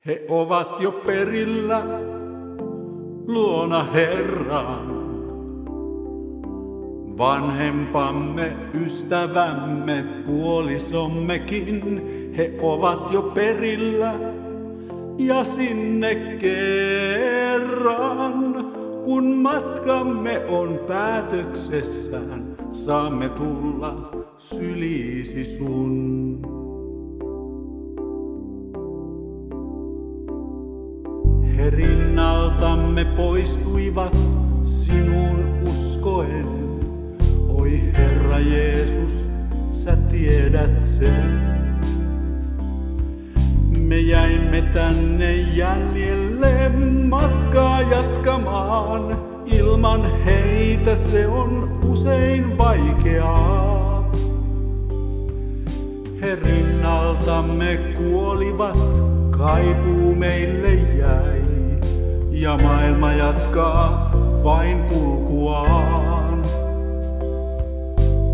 He ovat jo perillä luona Herran. Vanhempamme, ystävämme, puolisommekin, he ovat jo perillä ja sinne kerran. Kun matkamme on päätöksessään, saamme tulla syliisi sun. He rinnaltamme poistuivat sinuun uskoen. Oi Herra Jeesus, sä tiedät sen. Me jäimme tänne jäljelle matkaa jatkamaan. Ilman heitä se on usein vaikeaa. He rinnaltamme kuolivat, kaipuu meille jäi. Ja maailma jatkaa vain kulkuaan.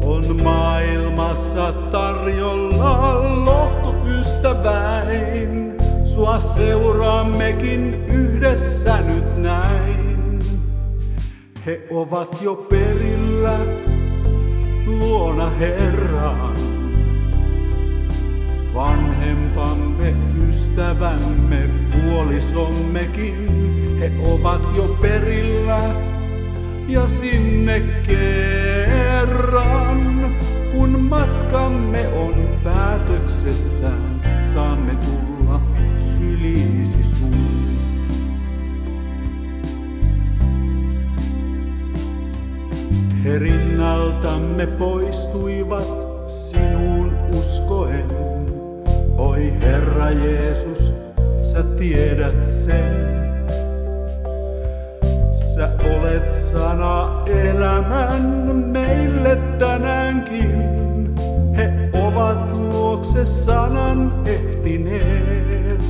On maailmassa tarjolla lohtu ystäväin. Sua seuraammekin yhdessä nyt näin. He ovat jo perillä luona Herran. Vanhempamme, ystävämme, puolisommekin, he ovat jo perillä ja sinne kerran. Kun matkamme on päätöksessään, saamme tulla syliisi sun. He rinnaltamme poistuivat sinuun uskoen. Oi Herra Jeesus, sä tiedät sen. Sä olet sana elämän meille tänäänkin. He ovat luokse sanan ehtineet.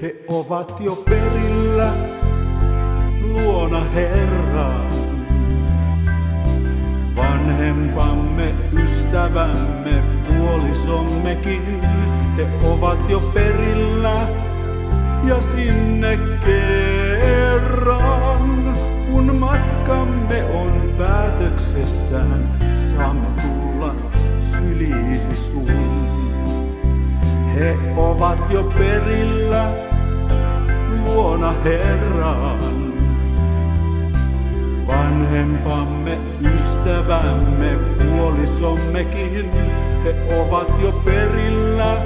He ovat jo perillä luona Herran. Vanhempamme, ystävämme, puolisommekin, he ovat jo perillä ja sinne kerran. Kun matkamme on päätöksessään, saamme tulla syliisi sun. He ovat jo perillä luona Herran. Vanhempamme, ystävämme, puolisommekin, he ovat jo perillä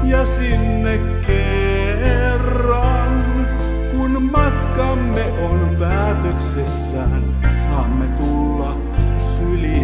ja sinne kerran. Kun matkamme on päätöksessään, saamme tulla syliin.